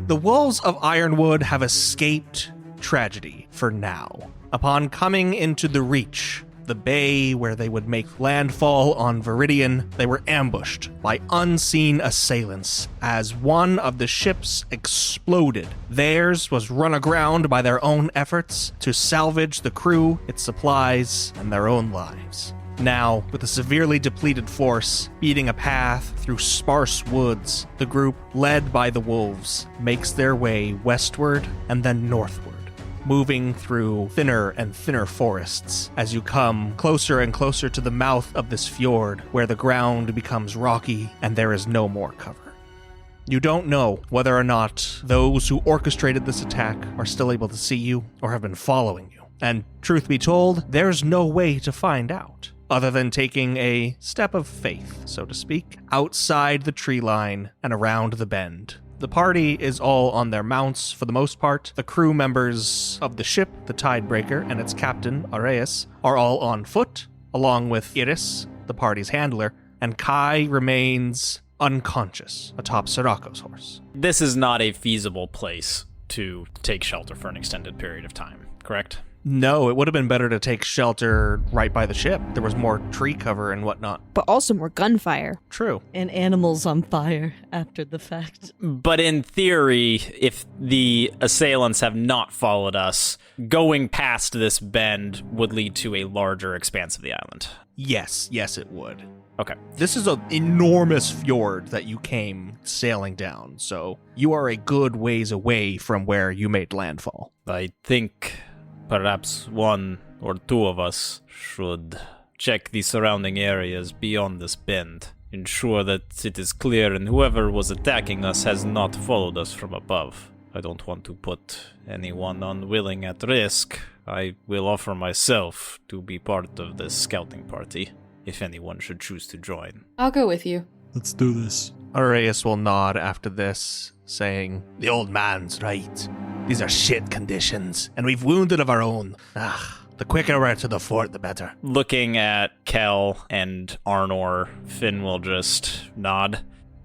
The wolves of Ironwood have escaped tragedy for now. Upon coming into the Reach, the bay where they would make landfall on Viridian, they were ambushed by unseen assailants as one of the ships exploded. Theirs was run aground by their own efforts to salvage the crew, its supplies, and their own lives. Now, with a severely depleted force beating a path through sparse woods, the group, led by the wolves, makes their way westward and then northward, moving through thinner and thinner forests as you come closer and closer to the mouth of this fjord where the ground becomes rocky and there is no more cover. You don't know whether or not those who orchestrated this attack are still able to see you or have been following you. And truth be told, there's no way to find out, other than taking a step of faith, so to speak, outside the tree line and around the bend. The party is all on their mounts for the most part. The crew members of the ship, the Tidebreaker, and its captain, Areus, are all on foot, along with Iris, the party's handler, and Kai remains unconscious atop Sirocco's horse. This is not a feasible place to take shelter for an extended period of time, correct? No, it would have been better to take shelter right by the ship. There was more tree cover and whatnot. But also more gunfire. True. And animals on fire after the fact. But in theory, if the assailants have not followed us, going past this bend would lead to a larger expanse of the island. Yes, it would. Okay. This is an enormous fjord that you came sailing down, so you are a good ways away from where you made landfall. I think perhaps one or two of us should check the surrounding areas beyond this bend, ensure that it is clear and whoever was attacking us has not followed us from above. I don't want to put anyone unwilling at risk. I will offer myself to be part of this scouting party, if anyone should choose to join. I'll go with you. Let's do this. Areus will nod after this, saying, "The old man's right. These are shit conditions, and we've wounded of our own. The quicker we're to the fort, the better." Looking at Kel and Arnor, Finn will just nod.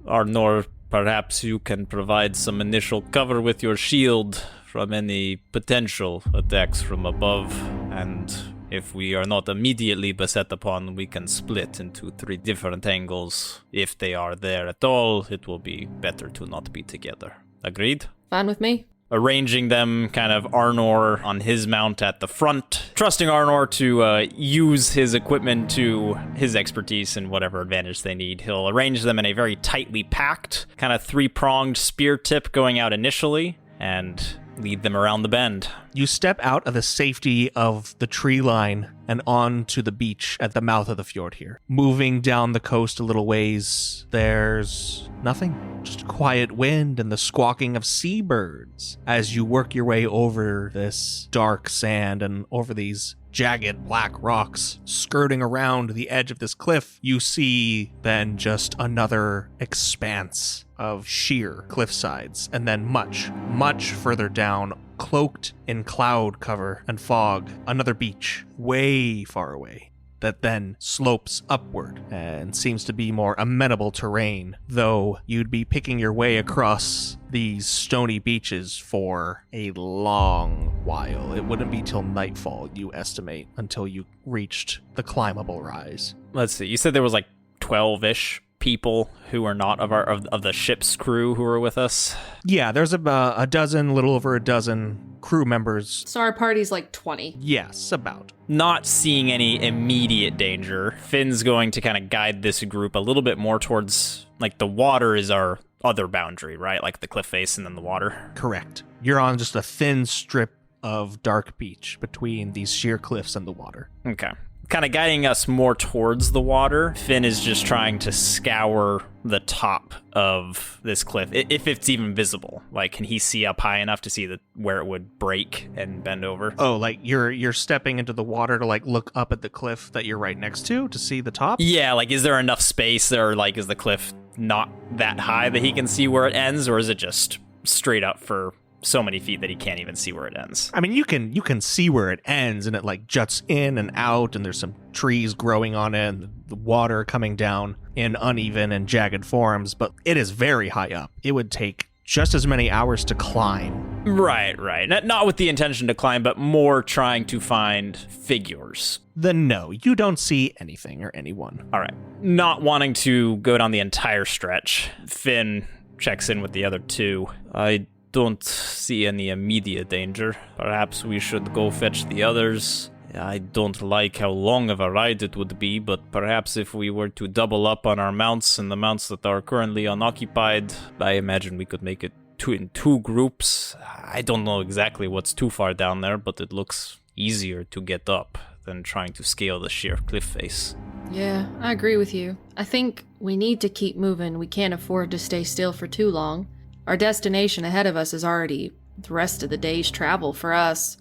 Arnor, perhaps you can provide some initial cover with your shield from any potential attacks from above, and if we are not immediately beset upon, we can split into 3 different angles. If they are there at all, it will be better to not be together. Agreed? Fine with me. Arranging them, kind of Arnor on his mount at the front, trusting Arnor to use his equipment to his expertise and whatever advantage they need. He'll arrange them in a very tightly packed, kind of 3-pronged spear tip going out initially, and lead them around the bend. You step out of the safety of the tree line and onto the beach at the mouth of the fjord here. Moving down the coast a little ways, there's nothing. Just quiet wind and the squawking of seabirds as you work your way over this dark sand and over these jagged black rocks skirting around the edge of this cliff. You see then just another expanse of sheer cliff sides, and then much, much further down, cloaked in cloud cover and fog, another beach way far away that then slopes upward and seems to be more amenable terrain, though you'd be picking your way across these stony beaches for a long while. It wouldn't be till nightfall, you estimate, until you reached the climbable rise. Let's see, you said there was like 12-ish people who are not of the ship's crew who are with us? Yeah, there's about a dozen, little over a dozen crew members. So our party's like 20. Yes, about. Not seeing any immediate danger, Finn's going to kind of guide this group a little bit more towards, like, the water is our other boundary, right? Like the cliff face and then the water. Correct. You're on just a thin strip of dark beach between these sheer cliffs and the water. Okay. Kind of guiding us more towards the water. Finn is just trying to scour the top of this cliff, if it's even visible. Like, can he see up high enough to see where it would break and bend over? Oh, like you're stepping into the water to like look up at the cliff that you're right next to see the top? Yeah, like is there enough space, or like is the cliff not that high that he can see where it ends, or is it just straight up for so many feet that he can't even see where it ends? I mean, you can see where it ends, and it like juts in and out, and there's some trees growing on it, and the water coming down in uneven and jagged forms, but it is very high up. It would take just as many hours to climb. Right. Not with the intention to climb, but more trying to find figures. Then no, you don't see anything or anyone. All right. Not wanting to go down the entire stretch, Finn checks in with the other two. I don't see any immediate danger. Perhaps we should go fetch the others. I don't like how long of a ride it would be, but perhaps if we were to double up on our mounts and the mounts that are currently unoccupied, I imagine we could make it in two groups. I don't know exactly what's too far down there, but it looks easier to get up than trying to scale the sheer cliff face. Yeah, I agree with you. I think we need to keep moving. We can't afford to stay still for too long. Our destination ahead of us is already the rest of the day's travel for us.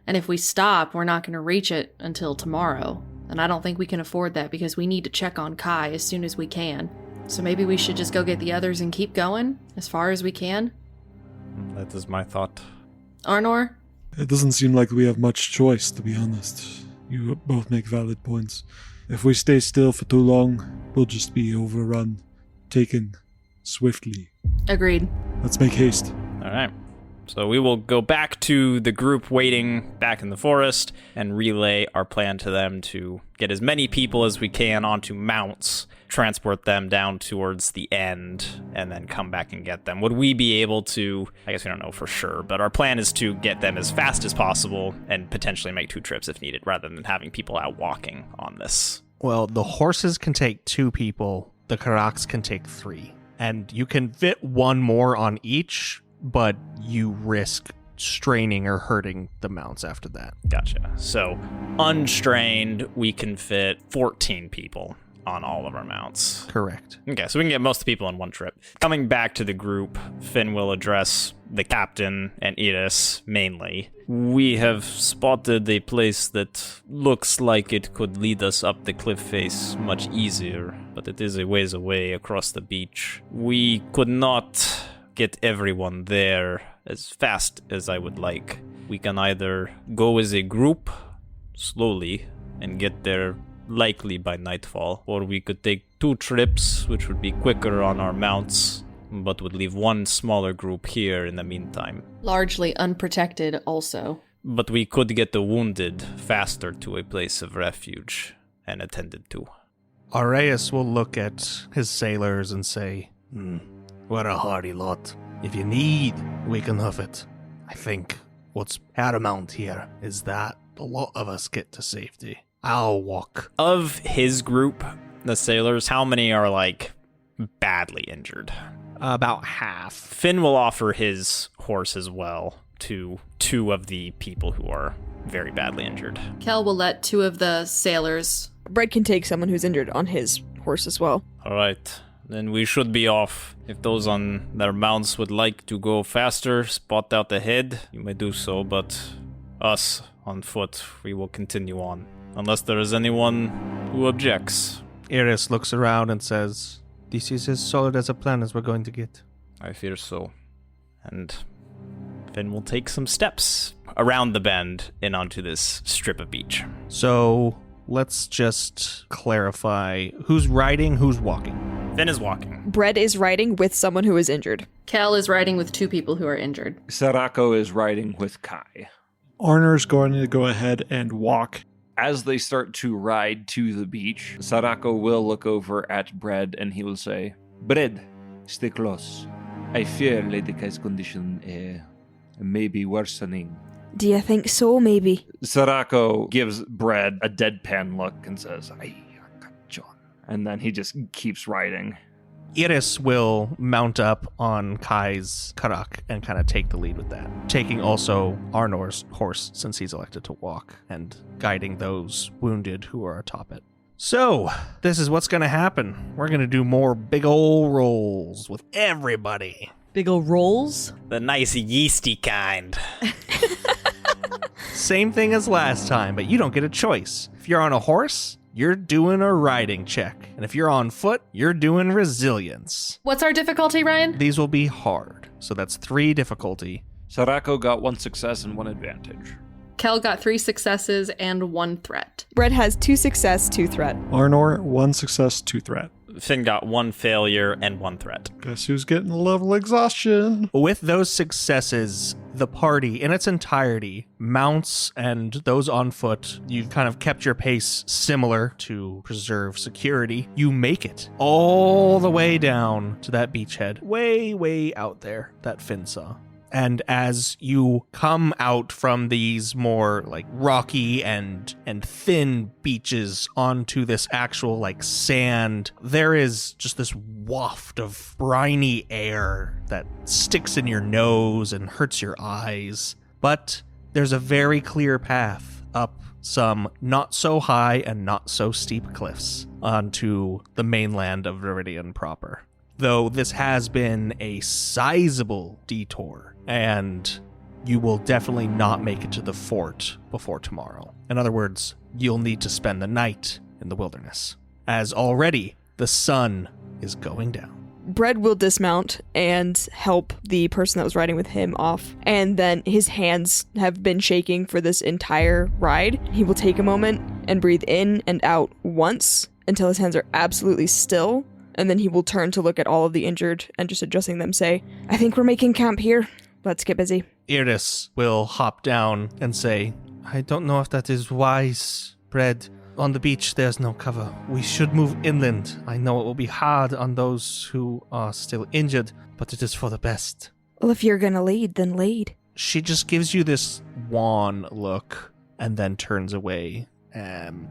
And if we stop, we're not going to reach it until tomorrow. And I don't think we can afford that because we need to check on Kai as soon as we can. So maybe we should just go get the others and keep going as far as we can? That is my thought. Arnor? It doesn't seem like we have much choice, to be honest. You both make valid points. If we stay still for too long, we'll just be overrun, taken swiftly. Agreed. Let's make haste. All right. So we will go back to the group waiting back in the forest and relay our plan to them to get as many people as we can onto mounts, transport them down towards the end, and then come back and get them. Would we be able to, I guess we don't know for sure, but our plan is to get them as fast as possible and potentially make 2 trips if needed, rather than having people out walking on this. Well, the horses can take 2 people, the Karaks can take 3. And you can fit 1 more on each, but you risk straining or hurting the mounts after that. Gotcha. So, unstrained, we can fit 14 people on all of our mounts. Correct. Okay, so we can get most of the people on 1 trip. Coming back to the group, Finn will address the captain and Iris mainly. We have spotted a place that looks like it could lead us up the cliff face much easier, but it is a ways away across the beach. We could not get everyone there as fast as I would like. We can either go as a group, slowly, and get there likely by nightfall, or we could take 2 trips, which would be quicker on our mounts, but would leave 1 smaller group here in the meantime. Largely unprotected also. But we could get the wounded faster to a place of refuge and attended to. Aureus will look at his sailors and say, what a hardy lot. If you need, we can hoof it. I think what's paramount here is that a lot of us get to safety. I'll walk. Of his group, the sailors, how many are, badly injured? About half. Finn will offer his horse as well to 2 of the people who are very badly injured. Kel will let 2 of the sailors. Brett can take someone who's injured on his horse as well. All right. Then we should be off. If those on their mounts would like to go faster, spot out ahead, you may do so, but us on foot, we will continue on. Unless there is anyone who objects. Iris looks around and says, this is as solid as a plan as we're going to get. I fear so. And Finn will take some steps around the bend and onto this strip of beach. So let's just clarify who's riding, who's walking. Finn is walking. Brett is riding with someone who is injured. Kel is riding with 2 people who are injured. Sarako is riding with Kai. Arnor's going to go ahead and walk. As they start to ride to the beach, Sarako will look over at Bread and he will say, Bread, stay close. I fear Lady Kai's condition may be worsening. Do you think so, maybe? Sarako gives Bread a deadpan look and says, I got John. And then he just keeps riding. Iris will mount up on Kai's Karak and kind of take the lead with that, taking also Arnor's horse since he's elected to walk and guiding those wounded who are atop it. So, this is what's going to happen. We're going to do more big ol' rolls with everybody. Big ol' rolls? The nice yeasty kind. Same thing as last time, but you don't get a choice. If you're on a horse, you're doing a riding check. And if you're on foot, you're doing resilience. What's our difficulty, Ryan? These will be hard. So that's 3 difficulty. Sarako got 1 success and 1 advantage. Kel got 3 successes and 1 threat. Brett has 2 success, 2 threat. Arnor, 1 success, 2 threat. Finn got 1 failure and 1 threat. Guess who's getting level exhaustion? With those successes, the party in its entirety, mounts and those on foot, you've kind of kept your pace similar to preserve security. You make it all the way down to that beachhead, way out there that Finn saw. And as you come out from these more like rocky and thin beaches onto this actual like sand, there is just this waft of briny air that sticks in your nose and hurts your eyes. But there's a very clear path up some not so high and not so steep cliffs onto the mainland of Viridian proper. Though this has been a sizable detour, and you will definitely not make it to the fort before tomorrow. In other words, you'll need to spend the night in the wilderness, as already the sun is going down. Bread will dismount and help the person that was riding with him off, and then his hands have been shaking for this entire ride. He will take a moment and breathe in and out once until his hands are absolutely still, and then he will turn to look at all of the injured and just addressing them say, I think we're making camp here. Let's get busy. Iris will hop down and say, I don't know if that is wise, Bread. On the beach, there's no cover. We should move inland. I know it will be hard on those who are still injured, but it is for the best. Well, if you're gonna lead, then lead. She just gives you this wan look and then turns away.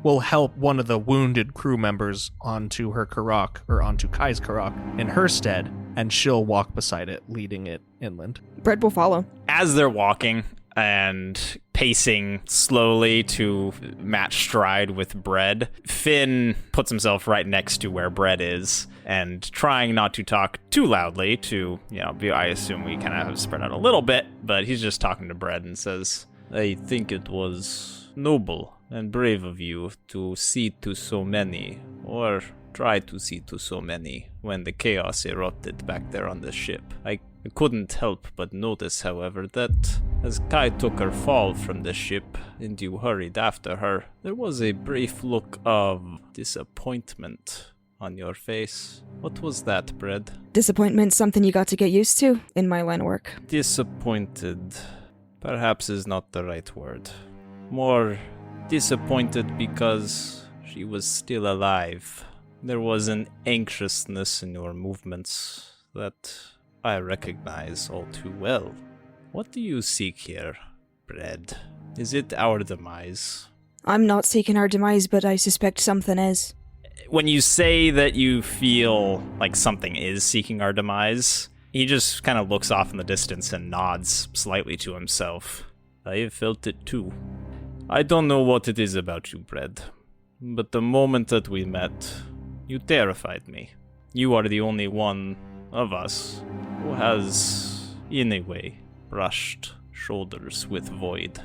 Will help one of the wounded crew members onto her Karak, or onto Kai's Karak in her stead, and she'll walk beside it, leading it inland. Bread will follow. As they're walking and pacing slowly to match stride with Bread, Finn puts himself right next to where Bread is and trying not to talk too loudly to, I assume we kind of have spread out a little bit, but he's just talking to Bread and says, I think it was noble and brave of you to see to so many, or try to see to so many, when the chaos erupted back there on the ship. I couldn't help but notice, however, that as Kai took her fall from the ship and you hurried after her, there was a brief look of disappointment on your face. What was that, Bread? Disappointment's something you got to get used to in my line of work. Disappointed, perhaps, is not the right word. More disappointed because she was still alive. There was an anxiousness in your movements that I recognize all too well. What do you seek here, Bread? Is it our demise? I'm not seeking our demise, but I suspect something is. When you say that you feel like something is seeking our demise, he just kind of looks off in the distance and nods slightly to himself. I have felt it too. I don't know what it is about you, Bread, but the moment that we met, you terrified me. You are the only one of us who has, in a way, brushed shoulders with Void,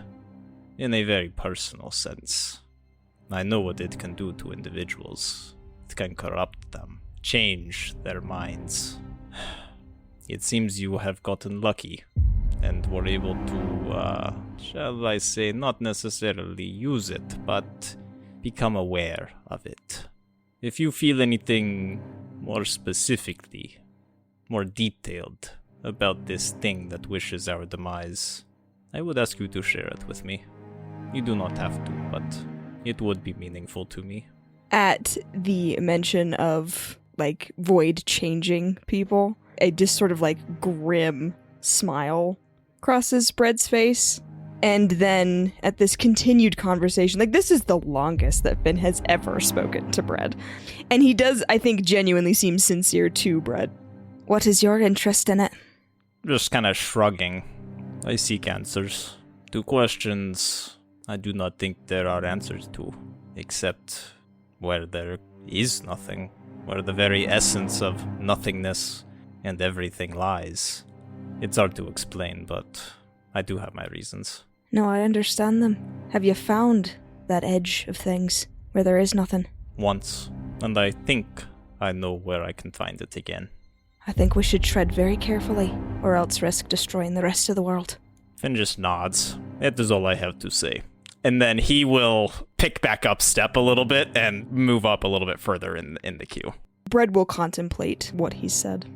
in a very personal sense. I know what it can do to individuals. It can corrupt them, change their minds. It seems you have gotten lucky, and were able to, shall I say, not necessarily use it, but become aware of it. If you feel anything more specifically, more detailed about this thing that wishes our demise, I would ask you to share it with me. You do not have to, but it would be meaningful to me. At the mention of, Void changing people, a just sort of, grim smile crosses Bread's face. And then at this continued conversation, this is the longest that Finn has ever spoken to Bread. And he does, I think, genuinely seem sincere to Bread. What is your interest in it? Just kind of shrugging. I seek answers to questions I do not think there are answers to, except where there is nothing, where the very essence of nothingness and everything lies. It's hard to explain, but I do have my reasons. No, I understand them. Have you found that edge of things where there is nothing? Once, and I think I know where I can find it again. I think we should tread very carefully, or else risk destroying the rest of the world. Finn just nods. That is all I have to say. And then he will pick back up step a little bit and move up a little bit further in the queue. Bread will contemplate what he said.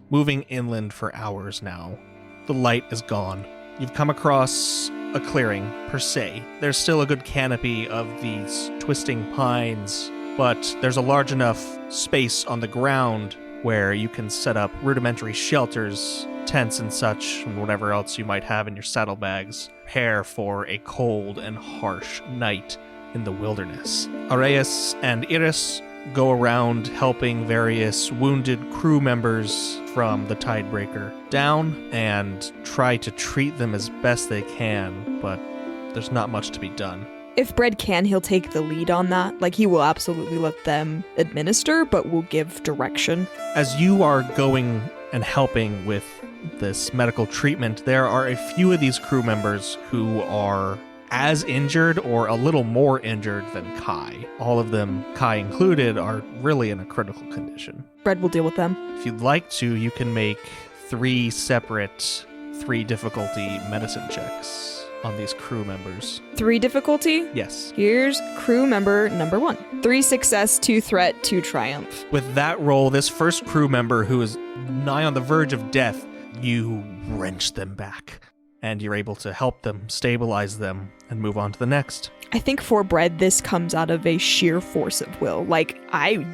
Moving inland for hours now. The light is gone. You've come across a clearing, per se. There's still a good canopy of these twisting pines, but there's a large enough space on the ground where you can set up rudimentary shelters, tents and such, and whatever else you might have in your saddlebags. Prepare for a cold and harsh night in the wilderness. Areas and Iris go around helping various wounded crew members from the Tidebreaker down and try to treat them as best they can, but there's not much to be done. If Bread can, he'll take the lead on that. Like, he will absolutely let them administer, but will give direction. As you are going and helping with this medical treatment, there are a few of these crew members who are as injured or a little more injured than Kai. All of them, Kai included, are really in a critical condition. Bread will deal with them. If you'd like to, you can make 3 separate 3 difficulty medicine checks on these crew members. 3 difficulty? Yes. Here's crew member number 1. 3 success, 2 threat, 2 triumph. With that roll, this first crew member who is nigh on the verge of death, you wrench them back, and you're able to help them, stabilize them, and move on to the next. I think for Bread, this comes out of a sheer force of will. Like,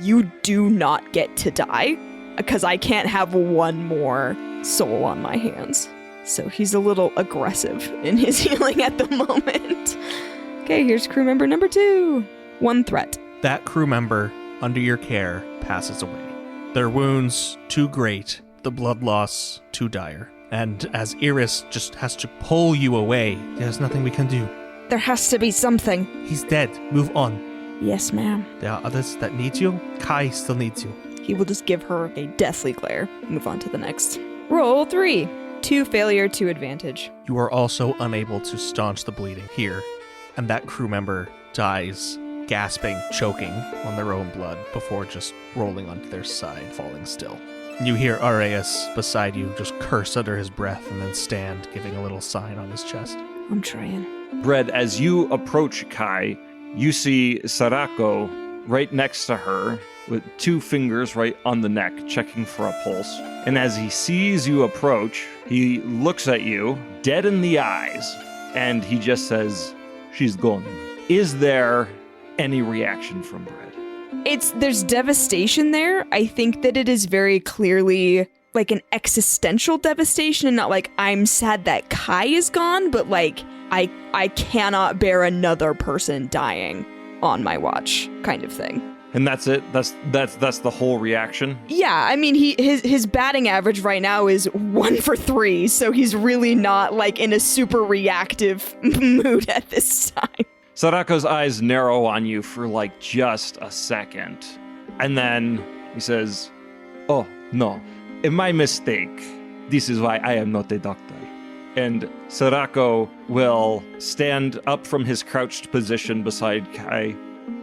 you do not get to die, because I can't have one more soul on my hands. So he's a little aggressive in his healing at the moment. Okay, here's crew member number 2. 1 threat. That crew member, under your care, passes away. Their wounds too great, the blood loss too dire. And as Iris just has to pull you away, there's nothing we can do. There has to be something. He's dead. Move on. Yes, ma'am. There are others that need you. Kai still needs you. He will just give her a deathly glare. Move on to the next. Roll 3. 2 failure, 2 advantage. You are also unable to staunch the bleeding here, and that crew member dies, gasping, choking on their own blood before just rolling onto their side, falling still. You hear Arias beside you just curse under his breath and then stand, giving a little sign on his chest. I'm trying. Bread, as you approach Kai, you see Sarako right next to her with 2 fingers right on the neck, checking for a pulse. And as he sees you approach, he looks at you, dead in the eyes, and he just says, "She's gone." Is there any reaction from Bread? There's devastation there. I think that it is very clearly like an existential devastation, and not like I'm sad that Kai is gone, but like I cannot bear another person dying on my watch kind of thing. And that's it? That's the whole reaction? Yeah, I mean, his batting average right now is 1 for 3, so he's really not like in a super reactive mood at this time. Sarako's eyes narrow on you for like just a second. And then he says, "Oh, no. My mistake. This is why I am not a doctor." And Sarako will stand up from his crouched position beside Kai,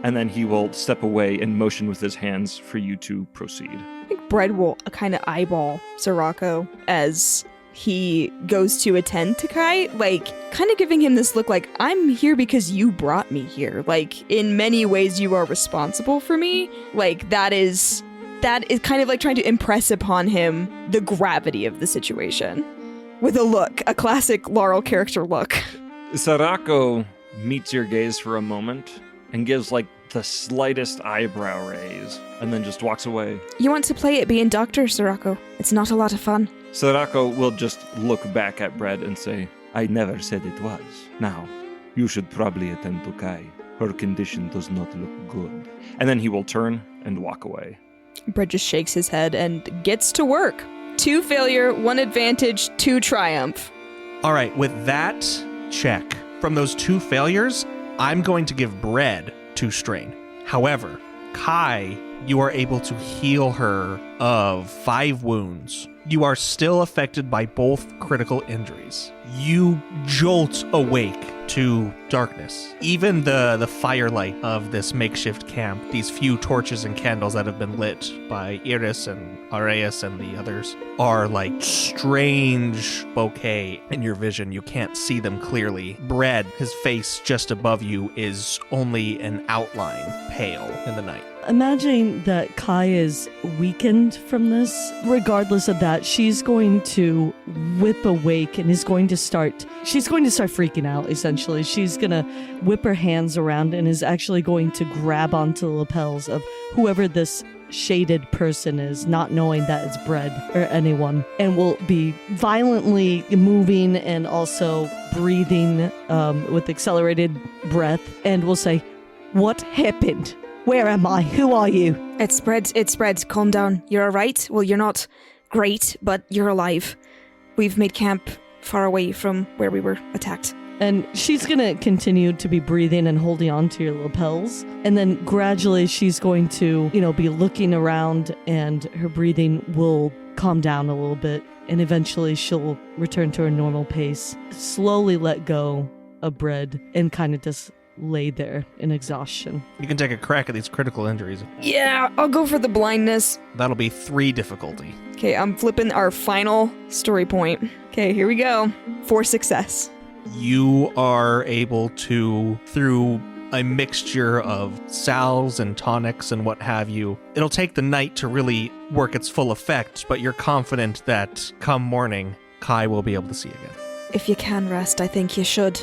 and then he will step away and motion with his hands for you to proceed. I think Bread will kind of eyeball Sarako as he goes to attend to Kai, like kind of giving him this look like, I'm here because you brought me here. Like, in many ways you are responsible for me. Like, that is kind of like trying to impress upon him the gravity of the situation. With a look, a classic Laurel character look. Sarako meets your gaze for a moment and gives like the slightest eyebrow raise, and then just walks away. You want to play at being doctor, Sarako? It's not a lot of fun. Sarako will just look back at Bread and say, "I never said it was. Now, you should probably attend to Kai. Her condition does not look good." And then he will turn and walk away. Bread just shakes his head and gets to work. 2 failure, 1 advantage, 2 triumph. All right, with that check, from those 2 failures, I'm going to give Bread 2 strain. However, Kai, you are able to heal her of 5 wounds. You are still affected by both critical injuries. You jolt awake to darkness. Even the firelight of this makeshift camp, these few torches and candles that have been lit by Iris and Arias and the others, are like strange bouquet in your vision. You can't see them clearly. Bread, his face just above you, is only an outline, pale in the night. Imagining that Kai is weakened from this, regardless of that, she's going to whip awake and she's going to start freaking out, essentially. She's going to whip her hands around and is actually going to grab onto the lapels of whoever this shaded person is, not knowing that it's Bread or anyone, and will be violently moving and also breathing with accelerated breath, and will say, "What happened? Where am I? Who are you?" It's Bread. Calm down. You're alright? Well, you're not great, but you're alive. We've made camp far away from where we were attacked. And she's going to continue to be breathing and holding on to your lapels. And then gradually she's going to, be looking around, and her breathing will calm down a little bit. And eventually she'll return to her normal pace, slowly let go of Bread, and kind of just lay there in exhaustion. You can take a crack at these critical injuries. Yeah, I'll go for the blindness. That'll be 3 difficulty. Okay, I'm flipping our final story point. Okay, here we go. 4 success. You are able to, through a mixture of salves and tonics and what have you, it'll take the night to really work its full effect, but you're confident that come morning, Kai will be able to see again. If you can rest, I think you should.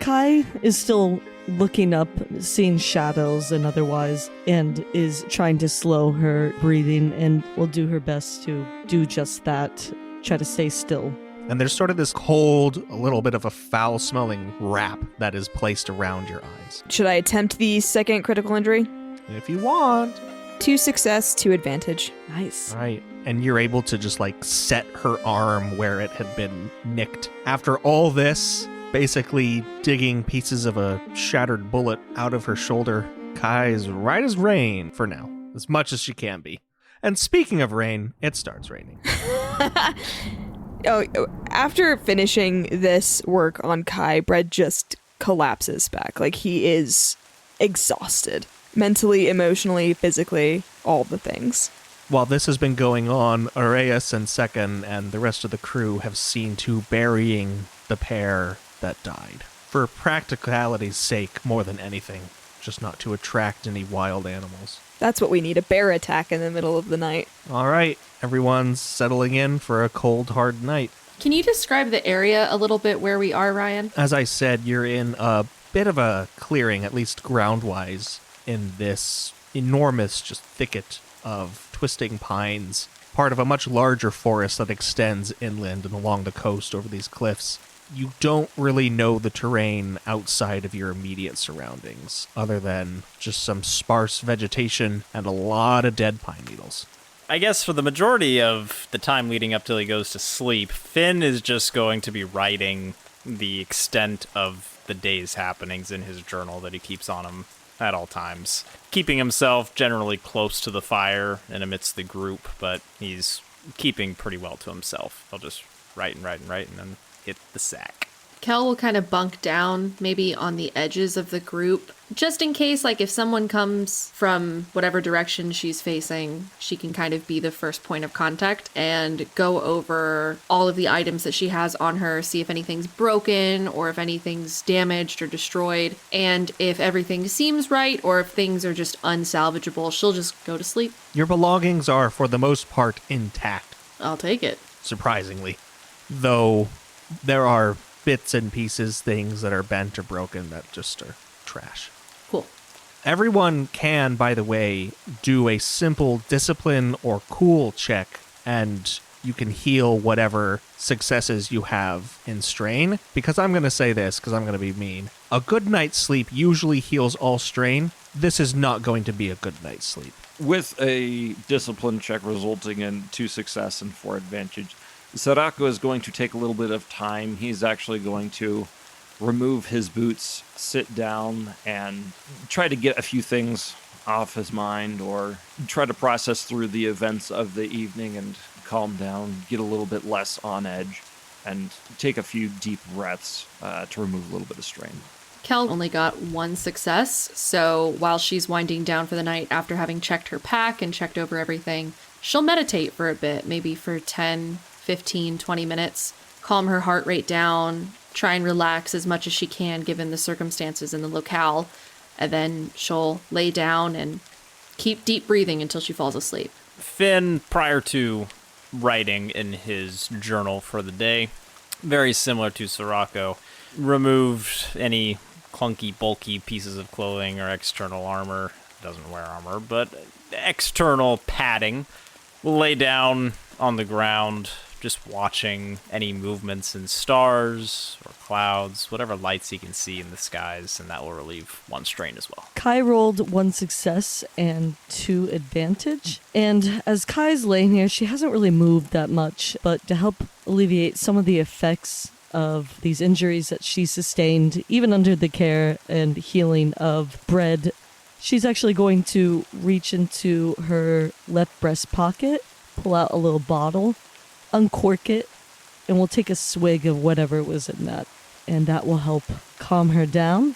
Kai is still looking up, seeing shadows and otherwise, and is trying to slow her breathing, and will do her best to do just that. Try to stay still. And there's sort of this cold, a little bit of a foul-smelling wrap that is placed around your eyes. Should I attempt the second critical injury? If you want. 2 success, 2 advantage. Nice. All right. And you're able to just set her arm where it had been nicked. After all this, basically digging pieces of a shattered bullet out of her shoulder, Kai is right as rain for now, as much as she can be. And speaking of rain, it starts raining. After finishing this work on Kai, Bread just collapses back. He is exhausted. Mentally, emotionally, physically, all the things. While this has been going on, Areas and Second and the rest of the crew have seen to burying the pair that died. For practicality's sake, more than anything, just not to attract any wild animals. That's what we need, a bear attack in the middle of the night. All right, everyone's settling in for a cold, hard night. Can you describe the area a little bit where we are, Ryan? As I said, you're in a bit of a clearing, at least ground-wise, in this enormous just thicket of twisting pines, part of a much larger forest that extends inland and along the coast over these cliffs. You don't really know the terrain outside of your immediate surroundings, other than just some sparse vegetation and a lot of dead pine needles. I guess for the majority of the time leading up till he goes to sleep, Finn is just going to be writing the extent of the day's happenings in his journal that he keeps on him at all times, keeping himself generally close to the fire and amidst the group, but he's keeping pretty well to himself. He'll just write and then hit the sack. Kel will kind of bunk down, maybe on the edges of the group, just in case, if someone comes from whatever direction she's facing, she can kind of be the first point of contact and go over all of the items that she has on her, see if anything's broken or if anything's damaged or destroyed. And if everything seems right or if things are just unsalvageable, she'll just go to sleep. Your belongings are, for the most part, intact, I'll take it. surprisingly. Though there are bits and pieces, things that are bent or broken that just are trash. Cool. Everyone can, by the way, do a simple discipline or cool check, and you can heal whatever successes you have in strain. Because I'm going to say this, because I'm going to be mean. A good night's sleep usually heals all strain. This is not going to be a good night's sleep. With a discipline check resulting in 2 success and 4 advantage, Sarako is going to take a little bit of time. He's actually going to remove his boots, sit down, and try to get a few things off his mind, or try to process through the events of the evening and calm down, get a little bit less on edge, and take a few deep breaths to remove a little bit of strain. Kel only got 1 success, so while she's winding down for the night after having checked her pack and checked over everything, she'll meditate for a bit, maybe for 10, 15, 20 minutes, calm her heart rate down, try and relax as much as she can given the circumstances in the locale, and then she'll lay down and keep deep breathing until she falls asleep. Finn, prior to writing in his journal for the day, very similar to Sirocco, removed any clunky, bulky pieces of clothing or external armor. Doesn't wear armor, but external padding. Will lay down on the ground, just watching any movements in stars or clouds, whatever lights he can see in the skies, and that will relieve one strain as well. Kai rolled 1 success and 2 advantage. And as Kai's laying here, she hasn't really moved that much, but to help alleviate some of the effects of these injuries that she sustained, even under the care and healing of Bread, she's actually going to reach into her left breast pocket, pull out a little bottle, uncork it, and we'll take a swig of whatever was in that. And that will help calm her down.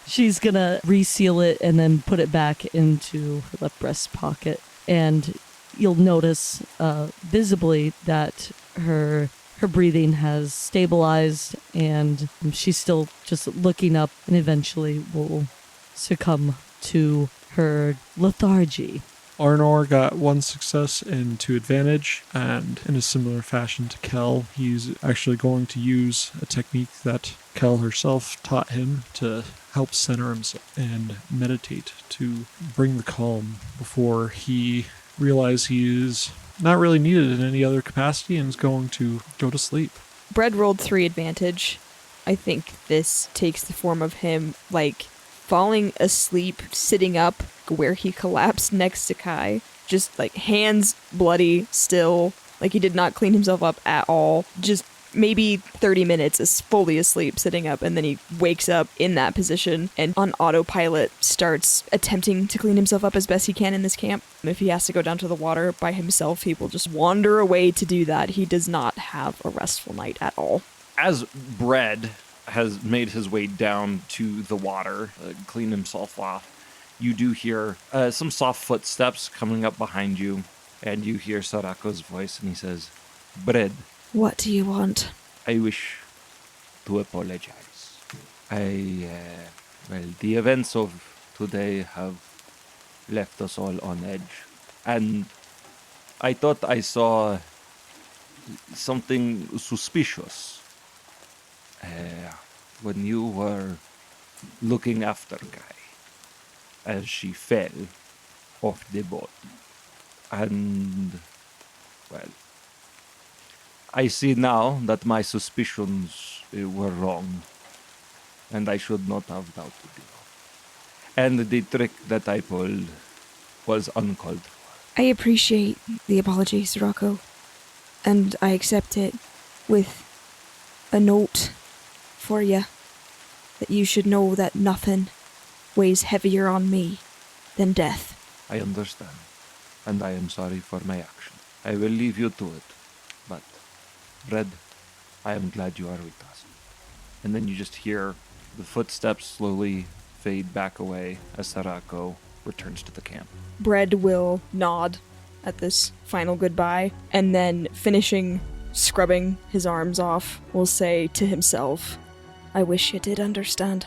She's going to reseal it and then put it back into her left breast pocket. And you'll notice visibly that her breathing has stabilized and she's still just looking up and eventually will succumb to her lethargy. Arnor got 1 success and 2 advantage, and in a similar fashion to Kel, he's actually going to use a technique that Kel herself taught him to help center himself and meditate to bring the calm before he realizes he is not really needed in any other capacity and is going to go to sleep. Bread rolled 3 advantage. I think this takes the form of him, like, falling asleep, sitting up where he collapsed next to Kai. Just, like, hands bloody still. Like, he did not clean himself up at all. Just maybe 30 minutes is fully asleep, sitting up, and then he wakes up in that position and on autopilot starts attempting to clean himself up as best he can in this camp. If he has to go down to the water by himself, he will just wander away to do that. He does not have a restful night at all. As Bread has made his way down to the water, clean himself off, you do hear some soft footsteps coming up behind you, and you hear Sarako's voice, and he says, "Bread, What do you want? I wish to apologize. The events of today have left us all on edge, and I thought I saw something suspicious when you were looking after Kai as she fell off the boat. And, well, I see now that my suspicions were wrong, and I should not have doubted you. And the trick that I pulled was uncalled for. I appreciate the apology, Sirocco, and I accept it with a note for you that you should know that nothing weighs heavier on me than death. I understand, and I am sorry for my action. I will leave you to it, but, Red, I am glad you are with us." And then you just hear the footsteps slowly fade back away as Sarako returns to the camp. Bread will nod at this final goodbye, and then finishing scrubbing his arms off, will say to himself, "I wish you did understand."